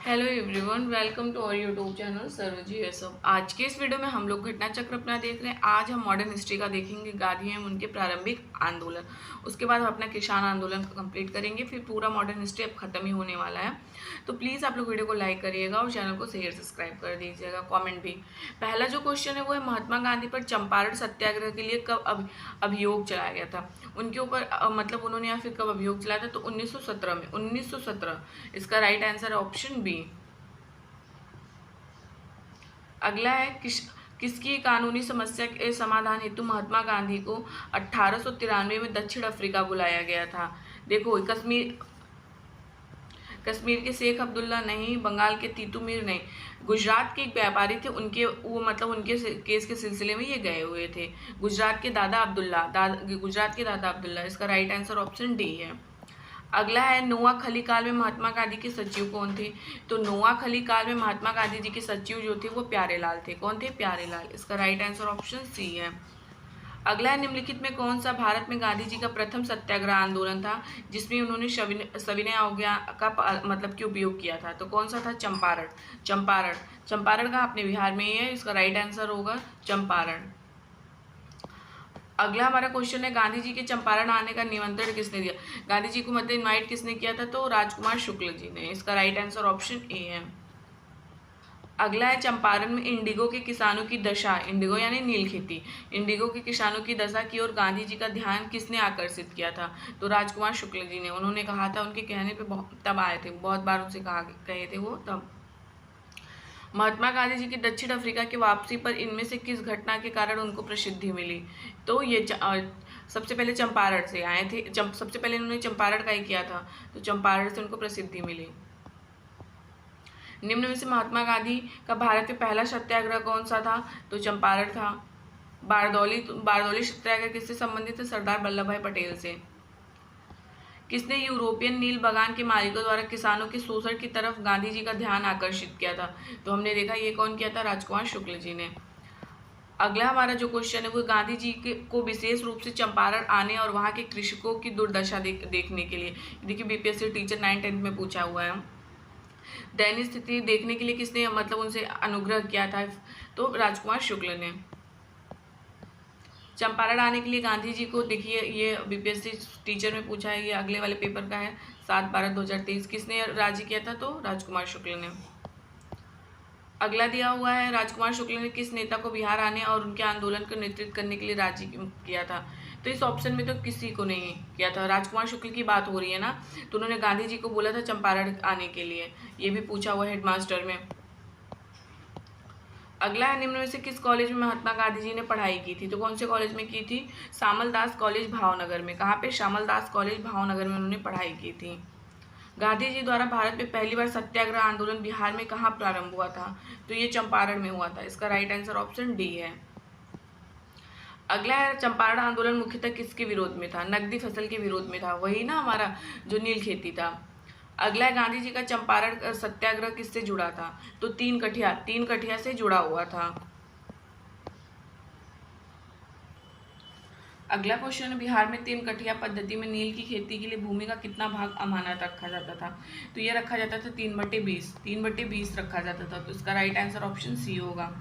Hello everyone, welcome to our YouTube channel सर्वजी सब। आज के इस वीडियो में हम लोग घटना चक्र अपना देख रहे हैं। आज हम मॉडर्न हिस्ट्री का देखेंगे, गांधी एवं उनके प्रारंभिक आंदोलन। उसके बाद हम अपना किसान आंदोलन को कंप्लीट करेंगे, फिर पूरा मॉडर्न हिस्ट्री अब खत्म ही होने वाला है। तो प्लीज़ आप लोग वीडियो को लाइक करिएगा और चैनल को शेयर सब्सक्राइब कर दीजिएगा, कॉमेंट भी। पहला जो क्वेश्चन है वो है, महात्मा गांधी पर चंपारण सत्याग्रह के लिए कब अभियोग चलाया गया था? उनके ऊपर मतलब उन्होंने या फिर कब अभियोग चलाया था? तो 1917 में, 1917। इसका राइट आंसर है ऑप्शन बी। अगला है, किसकी कानूनी समस्या के समाधान हेतु महात्मा गांधी को 1893 में दक्षिण अफ्रीका बुलाया गया था? देखो, कश्मीर के शेख अब्दुल्ला नहीं, बंगाल के तीतू मीर नहीं, गुजरात के एक व्यापारी थे, उनके केस के सिलसिले में ये गए हुए थे। गुजरात के दादा अब्दुल्ला। इसका राइट आंसर ऑप्शन डी है। अगला है, नोआखली काल में महात्मा गांधी के सचिव कौन थे? तो नोआखली काल में महात्मा गांधी जी के सचिव जो थे वो प्यारेलाल थे। कौन थे? प्यारेलाल। इसका राइट आंसर ऑप्शन सी है। अगला है, निम्नलिखित में कौन सा भारत में गांधी जी का प्रथम सत्याग्रह आंदोलन था जिसमें उन्होंने सविनय अवज्ञा का मतलब कि उपयोग किया था? तो कौन सा था? चंपारण का अपने बिहार में ही है। इसका राइट आंसर होगा चंपारण। अगला हमारा क्वेश्चन है, गांधी जी के चंपारण आने का निमंत्रण किसने दिया? गांधी जी को मतलब इनवाइट किसने किया था? तो राजकुमार शुक्ल जी ने। इसका राइट आंसर ऑप्शन ए है। अगला है, चंपारण में इंडिगो के किसानों की दशा, इंडिगो यानी नील खेती, इंडिगो के किसानों की दशा की ओर गांधी जी का ध्यान किसने आकर्षित किया था? तो राजकुमार शुक्ल जी ने। उन्होंने कहा था, उनके कहने पे तब आए थे, बहुत बार उनसे कहे थे वो तब। महात्मा गांधी जी की दक्षिण अफ्रीका की वापसी पर इनमें से किस घटना के कारण उनको प्रसिद्धि मिली? तो ये सबसे पहले चंपारण से आए थे। सबसे पहले इन्होंने चंपारण का ही किया था, तो चंपारण से उनको प्रसिद्धि मिली। निम्न में से महात्मा गांधी का भारत में पहला सत्याग्रह कौन सा था? तो चंपारण था। बारदौली सत्याग्रह किससे संबंधित है? सरदार वल्लभ भाई पटेल से। किसने यूरोपियन नील बागान के मालिकों द्वारा किसानों के शोषण की तरफ गांधी जी का ध्यान आकर्षित किया था? तो हमने देखा ये कौन किया था? राजकुमार शुक्ल जी ने। अगला हमारा जो क्वेश्चन है वो, गांधी जी को विशेष रूप से चंपारण आने और वहाँ के कृषकों की दुर्दशा देखने के लिए, देखिए बीपीएससी टीचर 9-10 में पूछा हुआ है, दयनीय स्थिति देखने के लिए किसने मतलब उनसे अनुग्रह किया था? तो राजकुमार शुक्ल ने। चंपारण आने के लिए गांधी जी को, देखिए ये बीपीएससी टीचर में पूछा है, ये अगले वाले पेपर का है, 7/12/2023। किसने राजी किया था? तो राजकुमार शुक्ल ने। अगला दिया हुआ है, राजकुमार शुक्ल ने किस नेता को बिहार आने और उनके आंदोलन को नेतृत्व करने के लिए राजी किया था? तो इस ऑप्शन में तो किसी को नहीं किया था। राजकुमार शुक्ल की बात हो रही है ना, तो उन्होंने गांधी जी को बोला था चंपारण आने के लिए। ये भी पूछा हुआ है हेडमास्टर में। अगला है, निम्न में से किस कॉलेज में महात्मा गांधी जी ने पढ़ाई की थी? तो कौन से कॉलेज में की थी? श्यामल दास कॉलेज भावनगर में। कहाँ पे? श्यामल दास कॉलेज भावनगर में उन्होंने पढ़ाई की थी। गांधी जी द्वारा भारत में पहली बार सत्याग्रह आंदोलन बिहार में कहाँ प्रारंभ हुआ था? तो ये चंपारण में हुआ था। इसका राइट आंसर ऑप्शन डी है। अगला है, चंपारण आंदोलन मुख्यतः किसके विरोध में था? नकदी फसल के विरोध में था, वही ना हमारा जो नील खेती था। अगला है, गांधी जी का चंपारण सत्याग्रह किससे जुड़ा था? तो तीन कठिया से जुड़ा हुआ था। अगला क्वेश्चन है, बिहार में 3 कठिया पद्धति में नील की खेती के लिए भूमि का कितना भाग अमानत रखा जाता था? तो ये रखा जाता था 3/20 रखा जाता था। तो इसका राइट आंसर ऑप्शन सी होगा।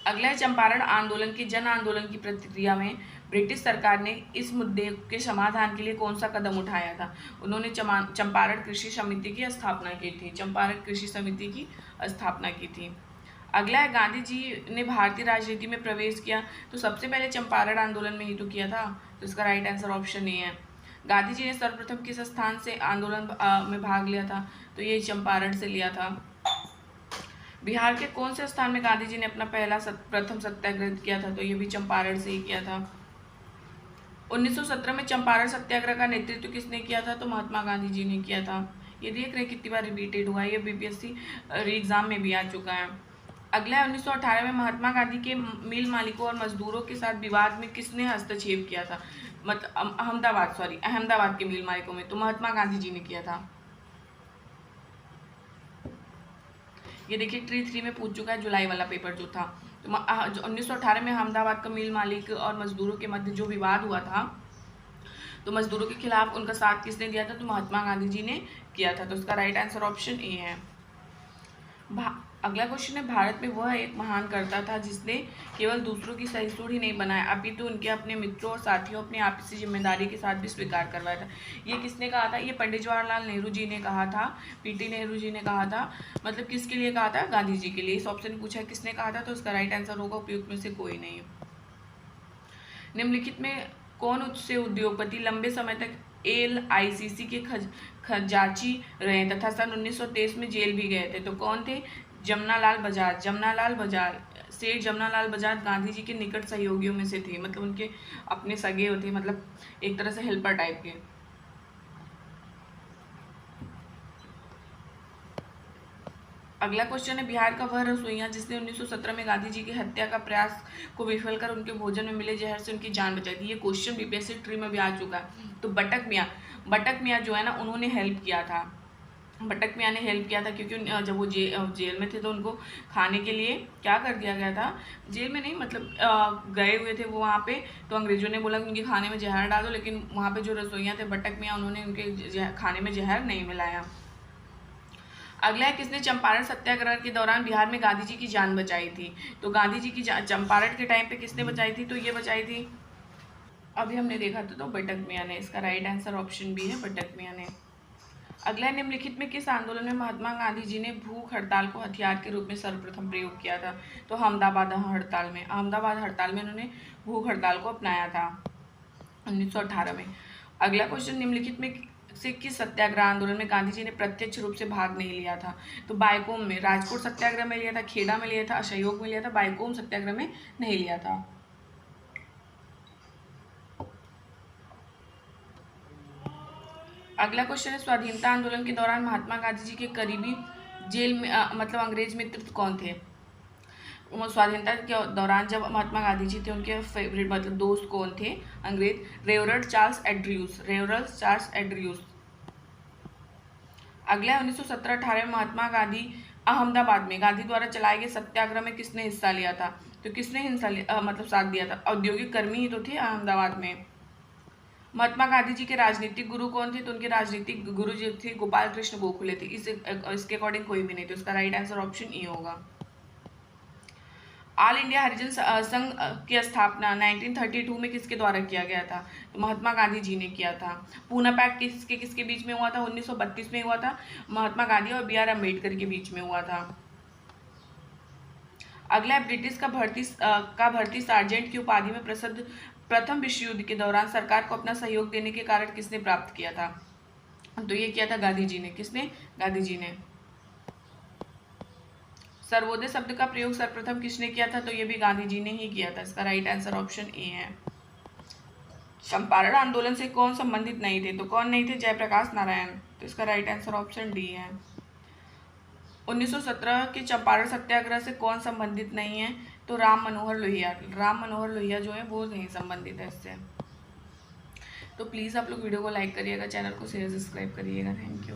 अगला है, चंपारण आंदोलन की जन आंदोलन की प्रतिक्रिया में ब्रिटिश सरकार ने इस मुद्दे के समाधान के लिए कौन सा कदम उठाया था? उन्होंने चंपारण कृषि समिति की स्थापना की थी। चंपारण कृषि समिति की स्थापना की थी। अगला है, गांधी जी ने भारतीय राजनीति में प्रवेश किया तो सबसे पहले चंपारण आंदोलन में ही तो किया था। तो इसका राइट आंसर ऑप्शन ए है। गांधी जी ने सर्वप्रथम किस स्थान से आंदोलन में भाग लिया था? तो ये चंपारण से लिया था। बिहार के कौन से स्थान में गांधी जी ने अपना प्रथम सत्याग्रह किया था? तो ये भी चंपारण से ही किया था। 1917 में चंपारण सत्याग्रह का नेतृत्व किसने किया था? तो महात्मा गांधी जी ने किया था। ये देख रहे कितनी बार रिपीटेड हुआ है, ये बीपीएससी एग्जाम में भी आ चुका है। अगला है, 1918 में महात्मा गांधी के मिल मालिकों और मजदूरों के साथ विवाद में किसने हस्तक्षेप किया था? अहमदाबाद के मिल मालिकों में तो महात्मा गांधी जी ने किया था। ये देखिए T3 में पूछ चुका है, जुलाई वाला पेपर जो था। तो 1918 में अहमदाबाद का मिल मालिक और मजदूरों के मध्य जो विवाद हुआ था, तो मजदूरों के खिलाफ उनका साथ किसने दिया था? तो महात्मा गांधी जी ने किया था, तो उसका राइट आंसर ऑप्शन ए है। अगला क्वेश्चन है, भारत में वह एक महान कर्ता था जिसने केवल दूसरों की सहिष्णुता ही नहीं बनाया अपितु उनके अपने मित्रों और साथियों अपनी आपसी जिम्मेदारी के साथ भी स्वीकार करवाया था। ये किसने कहा था? ये पंडित जवाहरलाल नेहरू जी ने कहा था, पीटी नेहरू जी ने कहा था। मतलब किसके लिए कहा था? गांधी जी के लिए। इस ऑप्शन में पूछा है किसने कहा था, तो उसका राइट आंसर होगा उपयुक्त में से कोई नहीं। निम्नलिखित में कौन से उद्योगपति लंबे समय तक LICC के खजांची रहे तथा सन 1923 में जेल भी गए थे? तो कौन थे? जमनालाल बजाज। सेठ जमनालाल बजाज गांधी जी के निकट सहयोगियों में से थे, मतलब उनके अपने सगे थे, मतलब एक तरह से हेल्पर टाइप के। अगला क्वेश्चन है, बिहार का वह रसोइया जिसने 1917 में गांधी जी की हत्या का प्रयास को विफल कर उनके भोजन में मिले जहर से उनकी जान बचाई थी। ये क्वेश्चन बीपीएससी ट्री में भी आ चुका है। तो बटक मियाँ जो है ना, उन्होंने हेल्प किया था। बटक मियाँ ने हेल्प किया था क्योंकि जब वो जेल में थे तो उनको खाने के लिए क्या कर दिया गया था? जेल में नहीं, मतलब गए हुए थे वो वहाँ पे, तो अंग्रेजों ने बोला कि उनके खाने में जहर डाल दो, लेकिन वहाँ पे जो रसोइया थे बटक मियाँ, उन्होंने उनके खाने में जहर नहीं मिलाया। अगला है, किसने चंपारण सत्याग्रह के दौरान बिहार में गांधी जी की जान बचाई थी? तो गांधी जी की चंपारण के टाइम पे किसने बचाई थी? तो ये बचाई थी, अभी हमने देखा था, तो बटक मियाँ ने। इसका राइट आंसर ऑप्शन बी है, बटक मियाँ ने। अगला निम्नलिखित में किस आंदोलन में महात्मा गांधी जी ने भूख हड़ताल को हथियार के रूप में सर्वप्रथम प्रयोग किया था? तो अहमदाबाद हड़ताल में उन्होंने भूख हड़ताल को अपनाया था 1918 में। अगला क्वेश्चन, निम्नलिखित में से किस सत्याग्रह आंदोलन में गांधी जी ने प्रत्यक्ष रूप से भाग नहीं लिया था? तो बायकोम में, राजकोट सत्याग्रह में लिया था, खेड़ा में लिया था, असहयोग में लिया था, बायकोम सत्याग्रह में नहीं लिया था। अगला क्वेश्चन है, स्वाधीनता आंदोलन के दौरान महात्मा गांधी जी के करीबी जेल में मतलब अंग्रेज मित्र कौन थे? स्वाधीनता के दौरान जब महात्मा गांधी जी थे, उनके फेवरेट मतलब दोस्त कौन थे अंग्रेज? रेवरल्ड चार्ल्स एड्रयूस। अगला है, 1917-18 में महात्मा गांधी अहमदाबाद में गांधी द्वारा चलाए गए सत्याग्रह में किसने हिस्सा लिया था? तो किसने हिस्सा लिया मतलब साथ दिया था? औद्योगिक कर्मी ही तो थे अहमदाबाद में। महात्मा गांधी जी के राजनीतिक गुरु कौन थे? तो उनके राजनीतिक गुरु जो थे गोपाल कृष्ण गोखले थे। इसके अकॉर्डिंग कोई भी नहीं, तो इसका राइट आंसर ऑप्शन ई होगा। ऑल इंडिया हरिजन संघ की स्थापना 1932 में किसके द्वारा किया गया था? तो महात्मा गांधी जी ने किया था। पूना पैक्ट किसके बीच में हुआ था? 1932 में हुआ था, महात्मा गांधी और BR अम्बेडकर के बीच में हुआ था। अगला है, ब्रिटिश का भर्ती सार्जेंट की उपाधि में प्रसिद्ध प्रथम विश्व युद्ध के दौरान सरकार को अपना सहयोग देने के कारण किसने प्राप्त किया था? तो ये किया था गांधी जी ने। किसने? गांधी जी ने। सर्वोदय शब्द का प्रयोग सर्वप्रथम किसने किया था? तो ये भी गांधी जी ने ही किया था। इसका राइट आंसर ऑप्शन ए है। चंपारण आंदोलन से कौन संबंधित नहीं थे? तो कौन नहीं थे? जयप्रकाश नारायण। तो इसका राइट आंसर ऑप्शन डी है। 1917 के चंपारण सत्याग्रह से कौन संबंधित नहीं है? तो राम मनोहर लोहिया जो है वो नहीं संबंधित है इससे। तो प्लीज़ आप लोग वीडियो को लाइक करिएगा, चैनल को शेयर सब्सक्राइब करिएगा। Thank you.